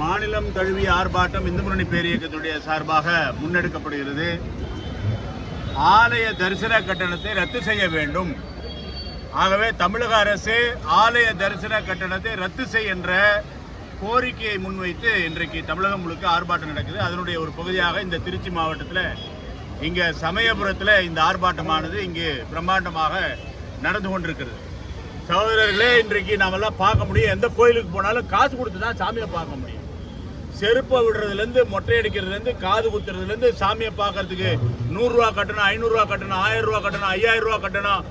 மாநிலம் தழுவிய ஆர்ப்பாட்டம் இந்து முன்னணி பேரியக்கத்துடைய சார்பாக முன்னெடுக்கப்படுகிறது. ஆலய தரிசன கட்டணத்தை ரத்து செய்ய வேண்டும். ஆகவே தமிழக அரசு ஆலய தரிசன கட்டணத்தை ரத்து செய்ய என்ற கோரிக்கையை முன்வைத்து இன்றைக்கு தமிழகம் முழுக்க ஆர்ப்பாட்டம் நடக்குது. அதனுடைய ஒரு பகுதியாக இந்த திருச்சி மாவட்டத்தில் இங்கே சமயபுரத்தில் இந்த ஆர்ப்பாட்டமானது இங்கு பிரம்மாண்டமாக நடந்து கொண்டிருக்கிறது. சகோதரர்களே, இன்றைக்கு நாமெல்லாம் பார்க்க முடியும், எந்த கோயிலுக்கு போனாலும் காசு கொடுத்து தான் சாமியை பார்க்க முடியும். செருப்பை விடுறதுலேருந்து மொட்டை அடிக்கிறதுலேருந்து காது குத்துறதுலேருந்து சாமியை பார்க்கறதுக்கு 100 ரூபா கட்டணும், 500 ரூபா கட்டணும், 1000 ரூபா கட்டணும், 5000 ரூபா கட்டணும்,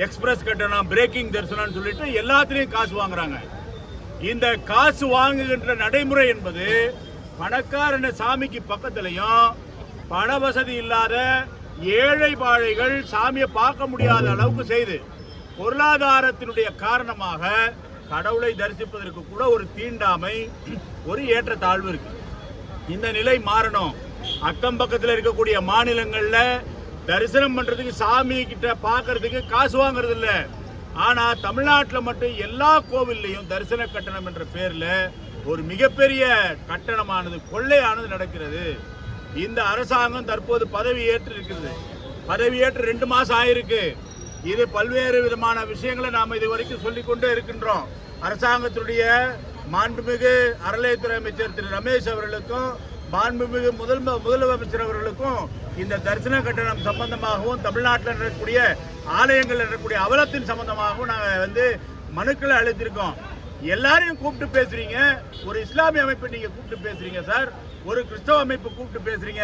எக்ஸ்பிரஸ் கட்டணும், பிரேக்கிங் தரிசனம்னு சொல்லிட்டு எல்லாத்துலேயும் காசு வாங்குறாங்க. இந்த காசு வாங்குகின்ற நடைமுறை என்பது பணக்காரன சாமிக்கு பக்கத்திலையும் பண வசதி இல்லாத ஏழை பாழைகள் சாமியை பார்க்க முடியாத அளவுக்கு செய்து பொருளாதாரத்தினுடைய காரணமாக கடவுளை தரிசிப்பதற்கு கூட ஒரு தீண்டாமை, ஒரு ஏற்றத்தாழ்வு இருக்கு. இந்த நிலை மாறணும். அக்கம் பக்கத்தில் இருக்கக்கூடிய மாநிலங்கள்ல தரிசனம் பண்றதுக்கு சாமி கிட்ட பார்க்கறதுக்கு காசு வாங்குறது இல்லை. ஆனா தமிழ்நாட்டில் மட்டும் எல்லா கோவில்லையும் தரிசன கட்டணம் என்ற பேர்ல ஒரு மிகப்பெரிய கட்டணமானது, கொள்ளையானது நடக்கிறது. இந்த அரசாங்கம் தற்போது பதவி ஏற்று இருக்கிறது. பதவியேற்று 2 மாசம் ஆயிருக்கு. இது பல்வேறு விதமான விஷயங்களை நாம் இதுவரைக்கும் சொல்லிக்கொண்டே இருக்கின்றோம். அரசாங்கத்துடைய மாண்புமிகு அறநிலையத்துறை அமைச்சர் திரு ரமேஷ் அவர்களுக்கும் மாண்புமிகு முதலமைச்சர் அவர்களுக்கும் இந்த தரிசன கட்டணம் சம்பந்தமாகவும் தமிழ்நாட்டில் நடக்கக்கூடிய ஆலயங்கள் நடக்கக்கூடிய அவலத்தின் சம்பந்தமாகவும் நாங்கள் மனுக்களை அளித்திருக்கோம். எல்லாரையும் கூப்பிட்டு பேசுறீங்க. ஒரு இஸ்லாமிய அமைப்பை நீங்க கூப்பிட்டு பேசுறீங்க சார், ஒரு கிறிஸ்தவ அமைப்பு கூப்பிட்டு பேசுறீங்க.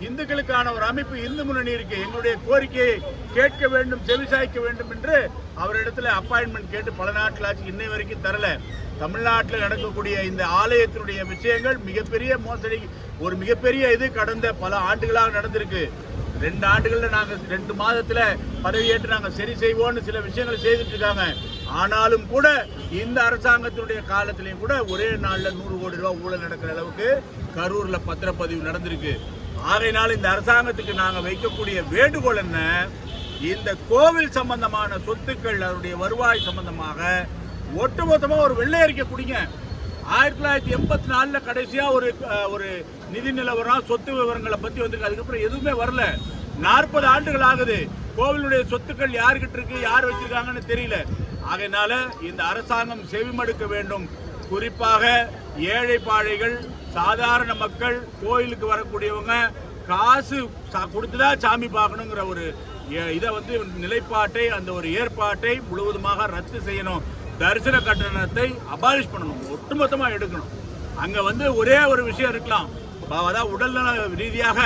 இந்துக்களுக்கான ஒரு அமைப்பு இந்து முன்னணி இருக்கு. எங்களுடைய கோரிக்கையை கேட்க வேண்டும், செவிசாய்க்க வேண்டும் என்று அவரிடத்துல அப்பாயின்மெண்ட் கேட்டு பல நாட்களாச்சு, இன்னை வரைக்கும் தரல. தமிழ்நாட்டில் நடக்கக்கூடிய இந்த ஆலயத்தினுடைய விஷயங்கள் மிகப்பெரிய மோசடி, ஒரு மிகப்பெரிய இது கடந்த பல ஆண்டுகளாக நடந்திருக்கு. 2 ஆண்டுகள்ல நாங்க 2 மாதத்துல பதவியேற்று நாங்க சரி செய்வோம்னு சில விஷயங்களை செய்துட்டு இருக்காங்க. ஆனாலும் கூட இந்த அரசாங்கத்தினுடைய காலத்திலையும் கூட ஒரே நாள்ல 100 கோடி ரூபாய் ஊழல் நடக்கிற அளவுக்கு கரூர்ல பத்திரப்பதிவு நடந்திருக்கு. ஆகையினால் இந்த அரசாங்கத்துக்கு நாங்க வைக்கக்கூடிய வேண்டுகோள் என்ன, இந்த கோவில் சம்பந்தமான சொத்துக்கள், அதனுடைய வருவாய் சம்பந்தமாக ஒட்டுமொத்தமா ஒரு வெள்ளை அறிக்கை கொடுங்க. 1984 கடைசியா ஒரு நிதி நிலவரம், சொத்து விவரங்களை பத்தி வந்திருக்கு. அதுக்கப்புறம் எதுவுமே வரல. 40 ஆண்டுகள் ஆகுது. கோவிலுடைய சொத்துக்கள் யாருக்கிட்ட இருக்கு, யார் வச்சிருக்காங்கன்னு தெரியல. ஆகையினால இந்த அரசாங்கம் செவிமடுக்க வேண்டும். குறிப்பாக ஏழை பாழைகள், சாதாரண மக்கள், கோயிலுக்கு வரக்கூடியவங்க காசு கொடுத்துதான் சாமி பார்க்கணுங்கிற ஒரு இதை நிலைப்பாட்டை, அந்த ஒரு ஏற்பாட்டை முழுவதுமாக ரத்து செய்யணும். தரிசன கட்டணத்தை அபாலிஷ் பண்ணணும், ஒட்டுமொத்தமா எடுக்கணும். அங்க ஒரே ஒரு விஷயம் இருக்கலாம், அதாவது உடல்நல ரீதியாக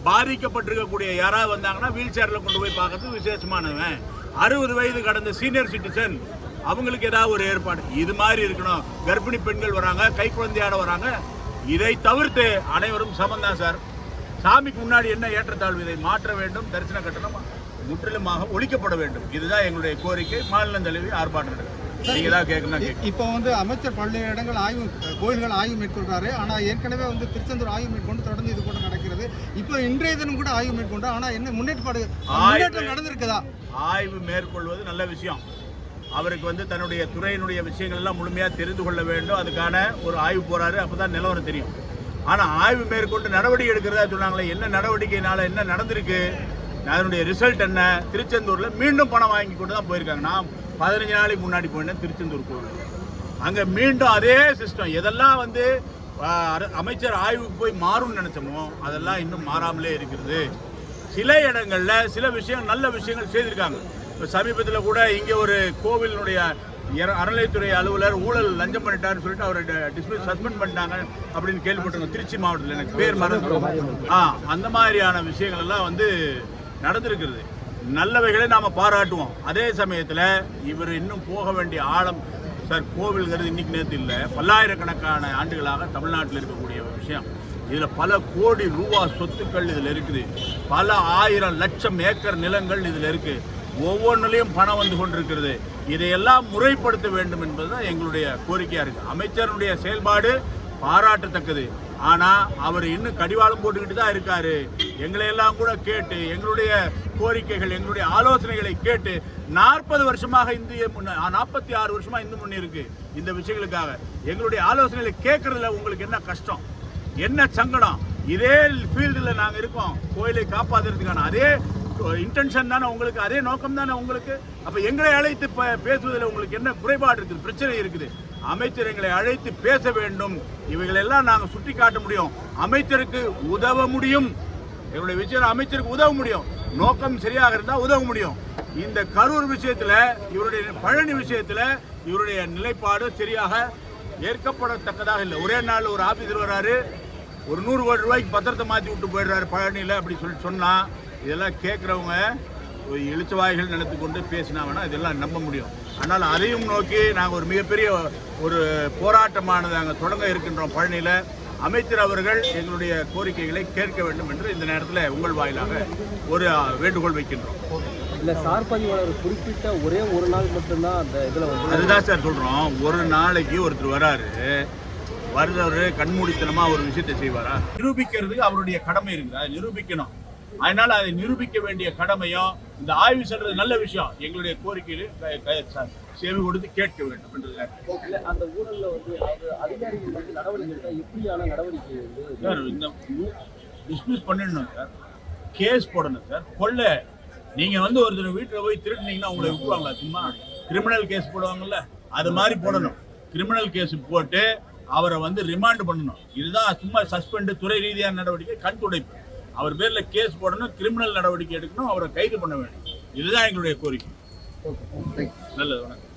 பாதிக்கப்பட்டிருக்கக்கூடிய யாராவது வந்தாங்கன்னா வீல் சேர்ல கொண்டு போய் பார்க்கறது விசேஷமானவன். 60 வயது கடந்த சீனியர் சிட்டிசன், அவங்களுக்கு ஏதாவது ஒரு ஏற்பாடு இது மாதிரி இருக்கணும். கர்ப்பிணி பெண்கள் வராங்க, கை குழந்தையாட வராங்க. இதை தவிர்த்து அனைவரும் சமந்தான் சார். சாமிக்கு முன்னாடி என்ன ஏற்றத்தாழ்வு, இதை மாற்ற வேண்டும். தரிசன கட்டணம் முற்றிலுமாக ஒழிக்கப்பட வேண்டும். இதுதான் எங்களுடைய கோரிக்கை. மாநிலம் தழுவி ஆர்ப்பாட்டம் நடக்குது. நீங்க தான் கேட்கணும். இப்போ அமைச்சர் பல்வேறு இடங்கள் கோயில்கள் ஆய்வு மேற்கொள்றாரு. ஆனா ஏற்கனவே திருச்செந்தூர் ஆய்வு மேற்கொண்டு தொடர்ந்து இது போட்டு நடக்கிறது. இப்போ இன்றைய தினம் கூட ஆய்வு மேற்கொண்டு, ஆனா என்ன முன்னேற்றம் நடந்திருக்குதா? ஆய்வு மேற்கொள்வது நல்ல விஷயம். அவருக்கு தன்னுடைய துறையினுடைய விஷயங்கள் எல்லாம் முழுமையா தெரிந்து கொள்ள வேண்டும். அதுக்கான ஒரு ஆய்வு போறாரு, அப்பதான் நிலவரம் தெரியும். ஆனா ஆய்வு மேற்கொண்டு நடவடிக்கை எடுக்கிறதா சொன்னாங்களே, என்ன நடவடிக்கைனால என்ன நடந்திருக்கு, அதனுடைய ரிசல்ட் என்ன? திருச்செந்தூர்ல மீண்டும் பணம் வாங்கி கொண்டு தான் போயிருக்காங்க. நான் 15 நாளைக்கு முன்னாடி போயிருந்தேன் திருச்செந்தூர் கோவில். அங்க மீண்டும் அதே சிஸ்டம். எதெல்லாம் அமைச்சர் ஆய்வுக்கு போய் மாறும்னு நினைச்சோமோ அதெல்லாம் இன்னும் மாறாமலே இருக்கிறது. சில இடங்கள்ல சில விஷயங்கள், நல்ல விஷயங்கள் செய்திருக்காங்க. சமீபத்தில் கூட இங்கே ஒரு கோவிலினுடைய அறநிலையத்துறை அலுவலர் ஊழல் லஞ்சம் பண்ணிட்டாருன்னு சொல்லிட்டு அவரை சஸ்பெண்ட் பண்ணிட்டாங்க அப்படின்னு கேள்விப்பட்டிருக்கோம். திருச்சி மாவட்டத்தில், எனக்கு பேர் மறந்து. அந்த மாதிரியான விஷயங்கள் எல்லாம் நடந்திருக்கிறது. நல்லவைகளை நாம பாராட்டுவோம். அதே சமயத்தில் இவர் இன்னும் போக வேண்டிய ஆழம் சார். கோவில்ங்கிறது இன்னைக்கு நேற்று இல்லை, பல்லாயிரக்கணக்கான ஆண்டுகளாக தமிழ்நாட்டில் இருக்கக்கூடிய விஷயம். இதில் பல கோடி ரூபாய் சொத்துக்கள் இதில் இருக்குது. பல 1000 லட்சம் ஏக்கர் நிலங்கள் இதில் இருக்கு. ஒவ்வொன்றிலையும் பணம் கொண்டிருக்கிறது. இதையெல்லாம் முறைப்படுத்த வேண்டும் என்பதுதான் எங்களுடைய கோரிக்கையா இருக்கு. அமைச்சருடைய செயல்பாடு பாராட்டத்தக்கது. ஆனால் அவர் இன்னும் கடிவாளம் போட்டுக்கிட்டு தான் இருக்காரு. எங்களை எல்லாம் கூட கேட்டு எங்களுடைய கோரிக்கைகள் எங்களுடைய ஆலோசனைகளை கேட்டு 40 வருஷமாக 46 வருஷமாக இந்து முன்னணி இருக்கு. இந்த விஷயங்களுக்காக எங்களுடைய ஆலோசனைகளை கேட்கறதுல உங்களுக்கு என்ன கஷ்டம், என்ன சங்கடம்? இதே ஃபீல்டில் நாங்கள் இருக்கோம், கோயிலை காப்பாற்றுறதுக்கான அதே இன்டென்ஷன் தானே உங்களுக்கு, அதே நோக்கம் தானே உங்களுக்கு. அப்போ எங்களை அழைத்து பேசுவதில் உங்களுக்கு என்ன குறைபாடு இருக்குது, பிரச்சனை இருக்குது? அமைச்சர் எங்களை அழைத்து பேச வேண்டும். இவைகளெல்லாம் நாங்கள் சுட்டி காட்ட முடியும், அமைச்சருக்கு உதவ முடியும். எங்களுடைய விஷயம் அமைச்சருக்கு உதவ முடியும், நோக்கம் சரியாக இருந்தால் உதவ முடியும். இந்த கரூர் விஷயத்தில் இவருடைய பழனி விஷயத்தில் இவருடைய நிலைப்பாடு சரியாக ஏற்கப்படத்தக்கதாக இல்லை. ஒரே நாள் ஒரு ஆபீஸர் வர்றாரு, ஒரு 100 கோடி ரூபாய்க்கு பத்திரத்தை மாற்றி விட்டு போயிடுறாரு பழனியில் அப்படி சொன்னால் இதெல்லாம் கேட்குறவங்க எழுச்சவாய்கள் நினைத்து கொண்டு பேசினா வேணா இதெல்லாம் நம்ப முடியும். ஆனால் அதையும் நோக்கி நாங்கள் ஒரு மிகப்பெரிய ஒரு போராட்டமானது நாங்கள் தொடங்க இருக்கின்றோம் பழனியில். அமைச்சர் அவர்கள் எங்களுடைய கோரிக்கைகளை கேட்க வேண்டும் என்று இந்த நேரத்தில் உங்கள் வாயிலாக ஒரு வேண்டுகோள் வைக்கின்றோம். இல்லை, சார் பதிவாளர் குறிப்பிட்ட ஒரே ஒரு நாள் மட்டும்தான் அந்த இதில் வந்து அதுதான் சார் சொல்கிறோம். ஒரு நாளைக்கு ஒருத்தர் வராரு, வருதவர் கண்மூடித்தனமாக ஒரு விஷயத்தை செய்வாரா? நிரூபிக்கிறதுக்கு அவருடைய கடமை இருக்குது, அதை நிரூபிக்கணும். அதனால அதை நிரூபிக்க வேண்டிய கடமையும் இந்த ஆய்வு சொல்றது நல்ல விஷயம். எங்களுடைய கோரிக்கையில் சேவை கொடுத்து கேட்க வேண்டும் என்று அந்த ஊழல்ல வந்து அதிகாரிகள் வந்து நடவடிக்கை எப்படியான நடவடிக்கை சார் இந்த டிஸ்மிஸ் பண்ணிடணும் சார், கேஸ் போடணும் சார். கொள்ளை நீங்க வந்து ஒருத்தர் வீட்டில் போய் திருடினீங்கன்னா உங்களை விட்டுவாங்களா? சும்மா கிரிமினல் கேஸ் போடுவாங்கல்ல, அது மாதிரி போடணும். கிரிமினல் கேஸ் போட்டு அவரை வந்து ரிமாண்ட் பண்ணணும். இதுதான் சும்மா சஸ்பெண்ட், துறை ரீதியான நடவடிக்கை, கண் துடைப்பு. அவர் பேர்ல கேஸ் போடணும், கிரிமினல் நடவடிக்கை எடுக்கணும், அவரை கைது பண்ண வேண்டும். இதுதான் எங்களுடைய கோரிக்கை. நல்லது, வணக்கம்.